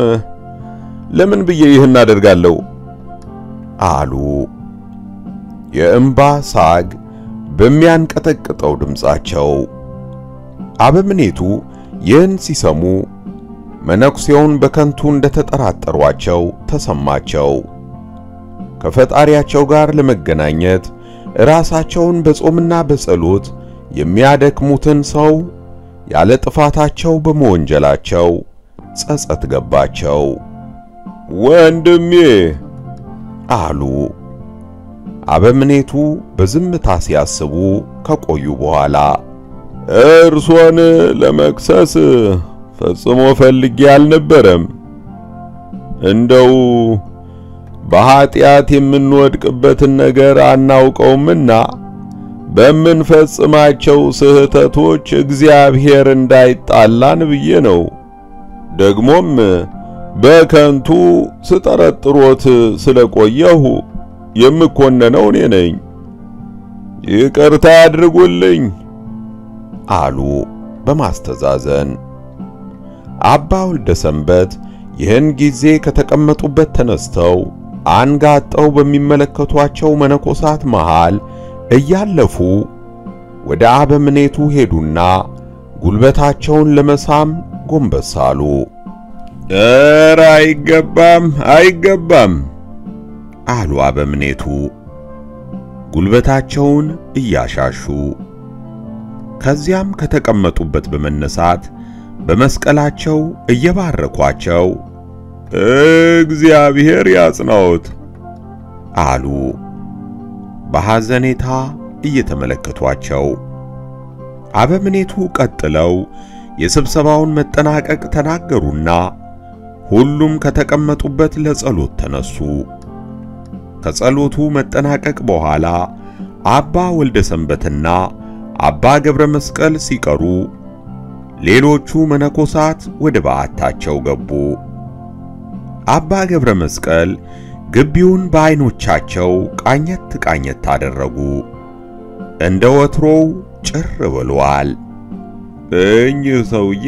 ለምን ብዬ ይህን አደርጋለሁ? አሉ የእንባ ሳግ በሚያንቀጠቅጠው ድምጻቸው። አበምኔቱ ይህን ሲሰሙ መነኩሴውን በከንቱ እንደተጠራጠሯቸው ተሰማቸው። ከፈጣሪያቸው ጋር ለመገናኘት ራሳቸውን በጾምና በጸሎት የሚያደክሙትን ሰው ያለ ጥፋታቸው በመወንጀላቸው ጸጸት ገባቸው። ወንድሜ አሉ አበምኔቱ በዝምታ ሲያስቡ ከቆዩ በኋላ። እርሶን ለመክሰስ ፈጽሞ ፈልጌ አልነበረም። እንደው በኃጢአት የምንወድቅበትን ነገር አናውቀውምና በምንፈጽማቸው ስህተቶች እግዚአብሔር እንዳይጣላን ብዬ ነው። ደግሞም በከንቱ ስጠረጥሮት ስለቆየሁ የምኮነነው እኔ ነኝ። ይቅርታ ያድርጉልኝ አሉ በማስተዛዘን። አባ ወልደ ሰንበት ይህን ጊዜ ከተቀመጡበት ተነስተው አንጋጠው በሚመለከቷቸው መነኮሳት መሃል እያለፉ ወደ አበምኔቱ ሄዱና ጉልበታቸውን ለመሳም ጎንበስ አሉ። ኧረ አይገባም፣ አይገባም አሉ አበምኔቱ ጉልበታቸውን እያሻሹ። ከዚያም ከተቀመጡበት በመነሳት በመስቀላቸው እየባረኳቸው እግዚአብሔር ያጽናዎት አሉ በሐዘኔታ እየተመለከቷቸው። አበምኔቱ ቀጥለው የስብሰባውን መጠናቀቅ ተናገሩና ሁሉም ከተቀመጡበት ለጸሎት ተነሱ። ከጸሎቱ መጠናቀቅ በኋላ አባ ወልደ ሰንበትና አባ ገብረ መስቀል ሲቀሩ ሌሎቹ መነኮሳት ወደ በዓታቸው ገቡ። አባ ገብረ መስቀል ግቢውን በዓይኖቻቸው ቃኘት አደረጉ። እንደ ወትሮው ጭር ብሏል። እኚህ ሰውዬ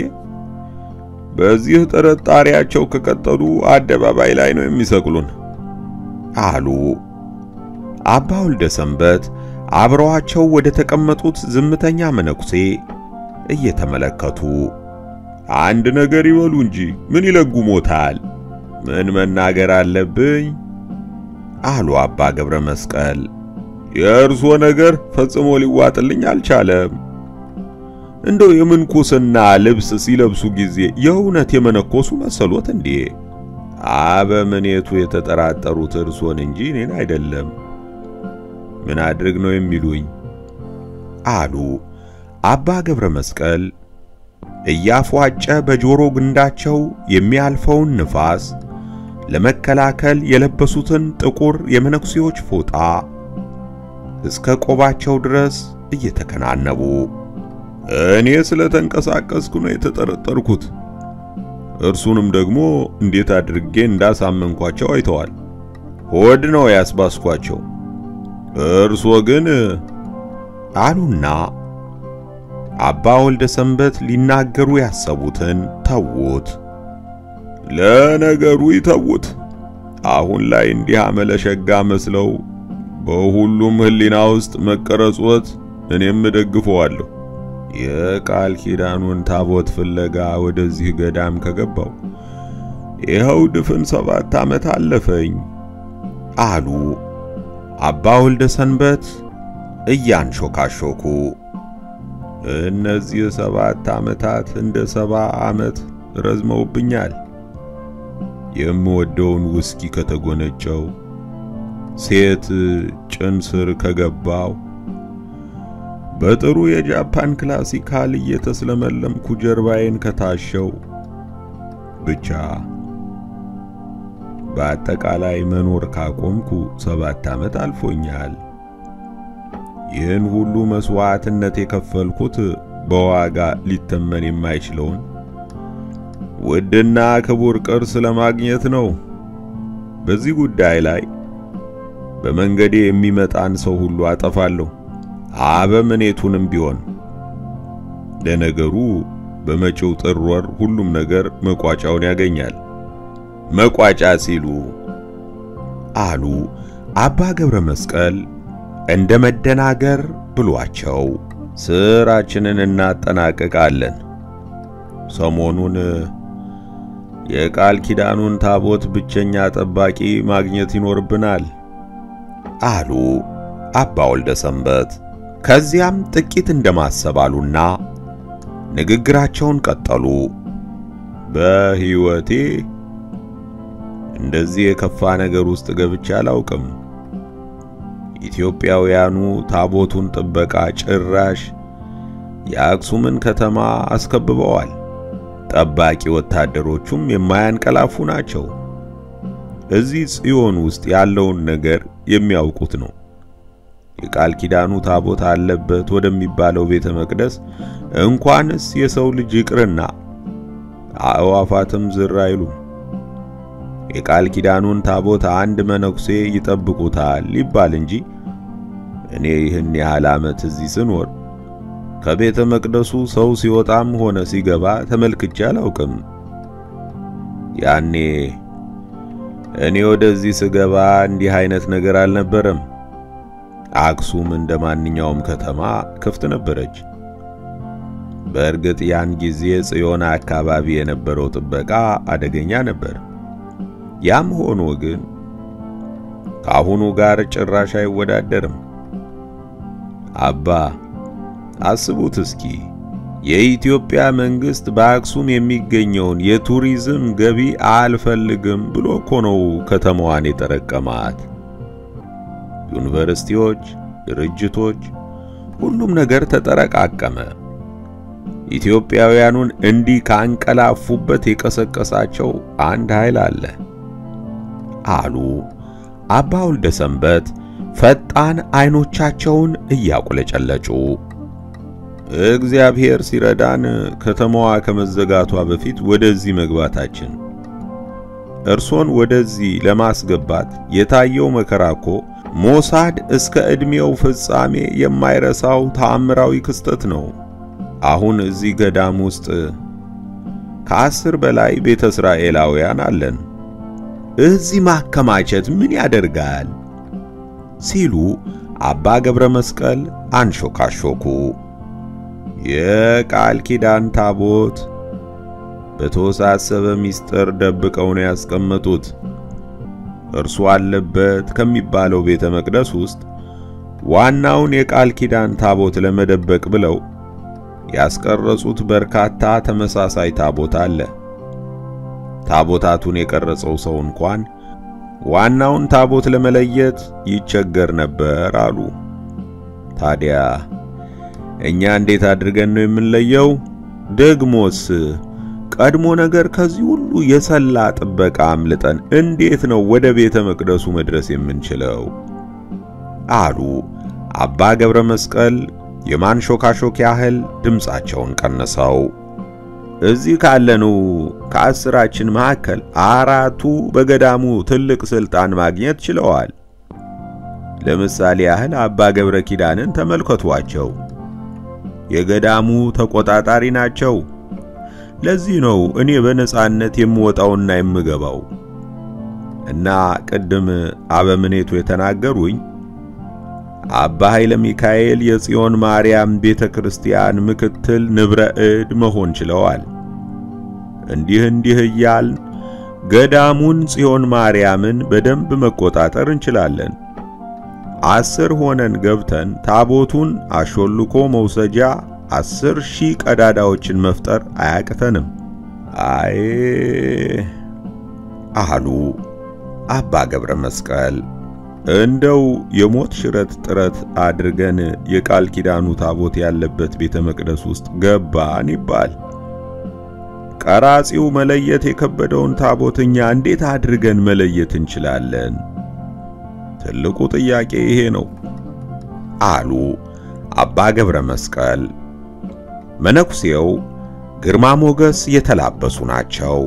በዚህ ጥርጣሬያቸው ከቀጠሉ አደባባይ ላይ ነው የሚሰቅሉን አሉ። አባ ወልደ ሰንበት አብረዋቸው ወደ ተቀመጡት ዝምተኛ መነኩሴ እየተመለከቱ አንድ ነገር ይበሉ እንጂ ምን ይለጉሞታል? ምን መናገር አለብኝ? አሉ አባ ገብረ መስቀል። የእርሶ ነገር ፈጽሞ ሊዋጥልኝ አልቻለም። እንደው የምንኩስና ልብስ ሲለብሱ ጊዜ የእውነት የመነኮሱ መሰሎት እንዴ? አበምኔቱ የተጠራጠሩት እርሶን እንጂ እኔን አይደለም። ምን አድርግ ነው የሚሉኝ? አሉ አባ ገብረ መስቀል እያፏጨ በጆሮ ግንዳቸው የሚያልፈውን ንፋስ ለመከላከል የለበሱትን ጥቁር የመነኩሴዎች ፎጣ እስከ ቆባቸው ድረስ እየተከናነቡ። እኔ ስለተንቀሳቀስኩ ነው የተጠረጠርኩት። እርሱንም ደግሞ እንዴት አድርጌ እንዳሳመንኳቸው አይተዋል። ሆድ ነው ያስባስኳቸው። እርሶ ግን አሉና አባ ወልደ ሰንበት ሊናገሩ ያሰቡትን ተውት። ለነገሩ ይተውት። አሁን ላይ እንዲህ አመለሸጋ መስለው በሁሉም ህሊና ውስጥ መቀረጾት እኔም ደግፈዋለሁ። የቃል ኪዳኑን ታቦት ፍለጋ ወደዚህ ገዳም ከገባው ይኸው ድፍን 7 ዓመት አለፈኝ አሉ አባ ወልደ ሰንበት እያንሾካሾኩ። እነዚህ 7 ዓመታት እንደ 70 ዓመት ረዝመውብኛል። የምወደውን ውስኪ ከተጎነጨው፣ ሴት ጭን ስር ከገባው፣ በጥሩ የጃፓን ክላሲካል እየተስለመለምኩ ጀርባዬን ከታሸው፣ ብቻ በአጠቃላይ መኖር ካቆምኩ 7 ዓመት አልፎኛል። ይህን ሁሉ መስዋዕትነት የከፈልኩት በዋጋ ሊተመን የማይችለውን ውድና ክቡር ቅርስ ለማግኘት ነው። በዚህ ጉዳይ ላይ በመንገዴ የሚመጣን ሰው ሁሉ አጠፋለሁ፣ አበምኔቱንም ቢሆን። ለነገሩ በመጪው ጥር ወር ሁሉም ነገር መቋጫውን ያገኛል። መቋጫ ሲሉ አሉ አባ ገብረ መስቀል እንደ መደናገር ብሏቸው። ስራችንን እናጠናቀቃለን። ሰሞኑን የቃል ኪዳኑን ታቦት ብቸኛ ጠባቂ ማግኘት ይኖርብናል አሉ አባ ወልደ ሰንበት። ከዚያም ጥቂት እንደማሰባሉና ንግግራቸውን ቀጠሉ። በሕይወቴ እንደዚህ የከፋ ነገር ውስጥ ገብቼ አላውቅም። ኢትዮጵያውያኑ ታቦቱን ጥበቃ ጭራሽ የአክሱምን ከተማ አስከብበዋል። ጠባቂ ወታደሮቹም የማያንቀላፉ ናቸው። እዚህ ጽዮን ውስጥ ያለውን ነገር የሚያውቁት ነው። የቃል ኪዳኑ ታቦት አለበት ወደሚባለው ቤተ መቅደስ እንኳንስ የሰው ልጅ ይቅርና አእዋፋትም ዝር አይሉም። የቃል ኪዳኑን ታቦት አንድ መነኩሴ ይጠብቁታል ይባል እንጂ እኔ ይህን ያህል ዓመት እዚህ ስኖር ከቤተ መቅደሱ ሰው ሲወጣም ሆነ ሲገባ ተመልክቼ አላውቅም። ያኔ እኔ ወደዚህ ስገባ እንዲህ አይነት ነገር አልነበረም። አክሱም እንደማንኛውም ከተማ ክፍት ነበረች። በእርግጥ ያን ጊዜ ጽዮን አካባቢ የነበረው ጥበቃ አደገኛ ነበር። ያም ሆኖ ግን ከአሁኑ ጋር ጭራሽ አይወዳደርም። አባ አስቡት እስኪ፣ የኢትዮጵያ መንግስት በአክሱም የሚገኘውን የቱሪዝም ገቢ አልፈልግም ብሎ እኮ ነው ከተማዋን የጠረቀማት። ዩኒቨርሲቲዎች፣ ድርጅቶች፣ ሁሉም ነገር ተጠረቃቀመ። ኢትዮጵያውያኑን እንዲህ ካንቀላፉበት የቀሰቀሳቸው አንድ ኃይል አለ አሉ አባ ወልደ ሰንበት ፈጣን አይኖቻቸውን እያቁለጨለጩ። እግዚአብሔር ሲረዳን ከተማዋ ከመዘጋቷ በፊት ወደዚህ መግባታችን። እርሶን ወደዚህ ለማስገባት የታየው መከራኮ ሞሳድ እስከ ዕድሜው ፍጻሜ የማይረሳው ተአምራዊ ክስተት ነው። አሁን እዚህ ገዳም ውስጥ ከ10 በላይ ቤተ እስራኤላውያን አለን። እዚህ ማከማቸት ምን ያደርጋል ሲሉ አባ ገብረ መስቀል አንሾካሾኩ። የቃል ኪዳን ታቦት በተወሳሰበ ሚስጥር ደብቀው ነው ያስቀመጡት። እርሱ አለበት ከሚባለው ቤተ መቅደስ ውስጥ ዋናውን የቃል ኪዳን ታቦት ለመደበቅ ብለው ያስቀረጹት በርካታ ተመሳሳይ ታቦት አለ። ታቦታቱን የቀረጸው ሰው እንኳን ዋናውን ታቦት ለመለየት ይቸገር ነበር አሉ። ታዲያ እኛ እንዴት አድርገን ነው የምንለየው? ደግሞስ ቀድሞ ነገር ከዚህ ሁሉ የሰላ ጥበቃ አምልጠን እንዴት ነው ወደ ቤተ መቅደሱ መድረስ የምንችለው? አሉ አባ ገብረ መስቀል የማንሾካሾክ ያህል ድምጻቸውን ቀነሰው። እዚህ ካለነው ከ10 መካከል 4ቱ በገዳሙ ትልቅ ስልጣን ማግኘት ችለዋል። ለምሳሌ ያህል አባ ገብረ ኪዳንን ተመልከቷቸው። የገዳሙ ተቆጣጣሪ ናቸው። ለዚህ ነው እኔ በነጻነት የምወጣውና የምገባው። እና ቅድም አበምኔቱ የተናገሩኝ አባ ኃይለ ሚካኤል የጽዮን ማርያም ቤተክርስቲያን ምክትል ንብረ እድ መሆን ችለዋል። እንዲህ እያል ገዳሙን ጽዮን ማርያምን በደንብ መቆጣጠር እንችላለን። 10 ሆነን ገብተን ታቦቱን አሾልኮ መውሰጃ 10,000 ቀዳዳዎችን መፍጠር አያቅተንም። አይ አሉ አባ ገብረ መስቀል። እንደው የሞት ሽረት ጥረት አድርገን የቃል ኪዳኑ ታቦት ያለበት ቤተ መቅደስ ውስጥ ገባን ይባል። ቀራጺው መለየት የከበደውን ታቦትኛ እንዴት አድርገን መለየት እንችላለን? ትልቁ ጥያቄ ይሄ ነው አሉ አባ ገብረ መስቀል። መነኩሴው ግርማ ሞገስ የተላበሱ ናቸው።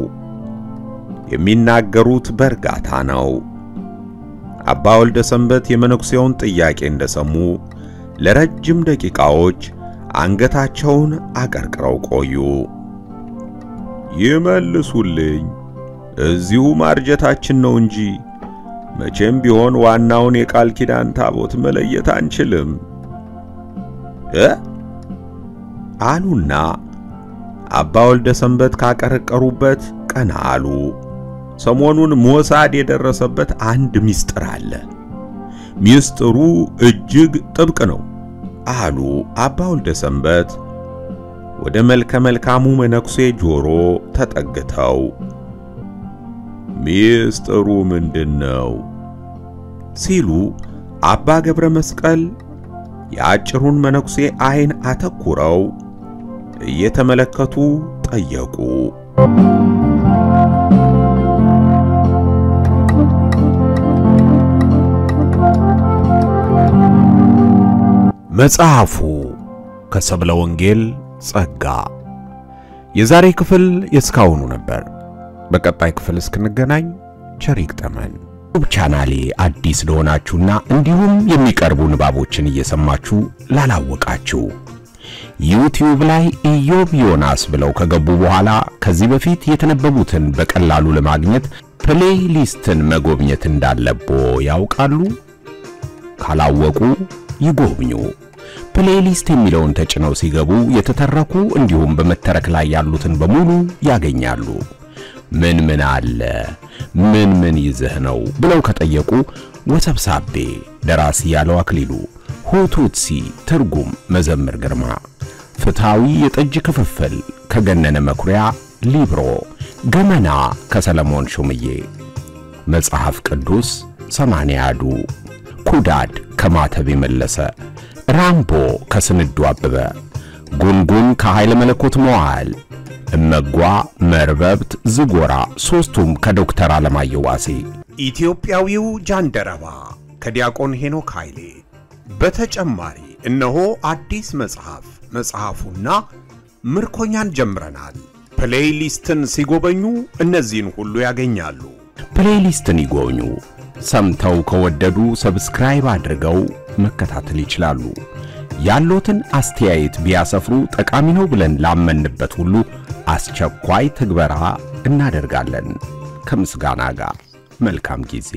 የሚናገሩት በእርጋታ ነው። አባ ወልደ ሰንበት የመነኩሴውን ጥያቄ እንደሰሙ ለረጅም ደቂቃዎች አንገታቸውን አቀርቅረው ቆዩ። ይመልሱልኝ፣ እዚሁ ማርጀታችን ነው እንጂ መቼም ቢሆን ዋናውን የቃል ኪዳን ታቦት መለየት አንችልም አሉና አባ ወልደ ሰንበት ካቀረቀሩበት ቀና አሉ። ሰሞኑን ሞሳድ የደረሰበት አንድ ሚስጥር አለ። ሚስጥሩ እጅግ ጥብቅ ነው አሉ አባ ወልደ ሰንበት ወደ መልከ መልካሙ መነኩሴ ጆሮ ተጠግተው። ሚስጥሩ ምንድነው ሲሉ አባ ገብረ መስቀል የአጭሩን መነኩሴ አይን አተኩረው እየተመለከቱ ጠየቁ። መጽሐፉ ከሰብለ ወንጌል ጸጋ። የዛሬ ክፍል የስካውኑ ነበር። በቀጣይ ክፍል እስክንገናኝ ቸር ይግጠመን። ቻናሌ አዲስ ለሆናችሁና እንዲሁም የሚቀርቡ ንባቦችን እየሰማችሁ ላላወቃችሁ ዩቲዩብ ላይ ኢዮብ ዮናስ ብለው ከገቡ በኋላ ከዚህ በፊት የተነበቡትን በቀላሉ ለማግኘት ፕሌይሊስትን መጎብኘት እንዳለቦ ያውቃሉ? ካላወቁ ይጎብኙ። ፕሌይሊስት የሚለውን ተጭነው ሲገቡ የተተረኩ እንዲሁም በመተረክ ላይ ያሉትን በሙሉ ያገኛሉ። ምን አለ ምን ይዘህ ነው ብለው ከጠየቁ ወሰብሳቤ ደራሲ ያለው አክሊሉ፣ ሁቱትሲ ትርጉም መዘምር ግርማ፣ ፍትሃዊ የጠጅ ክፍፍል ከገነነ መኩሪያ ሊብሮ፣ ገመና ከሰለሞን ሹምዬ፣ መጽሐፍ ቅዱስ 80 አዱ፣ ኩዳድ ከማተብ መለሰ፣ ራምቦ ከስንዱ አበበ፣ ጉንጉን ከኃይለ መለኮት መዋል፣ እመጓ፣ መርበብት፣ ዝጎራ ሶስቱም ከዶክተር አለማየሁ ዋሴ። ኢትዮጵያዊው ጃንደረባ ከዲያቆን ሄኖክ ኃይሌ። በተጨማሪ እነሆ አዲስ መጽሐፉና ምርኮኛን ጀምረናል። ፕሌይሊስትን ሲጎበኙ እነዚህን ሁሉ ያገኛሉ። ፕሌይሊስትን ይጎብኙ። ሰምተው ከወደዱ ሰብስክራይብ አድርገው መከታተል ይችላሉ። ያሉትን አስተያየት ቢያሰፍሩ ጠቃሚ ነው ብለን ላመንበት ሁሉ አስቸኳይ ትግበራ እናደርጋለን። ከምስጋና ጋር መልካም ጊዜ።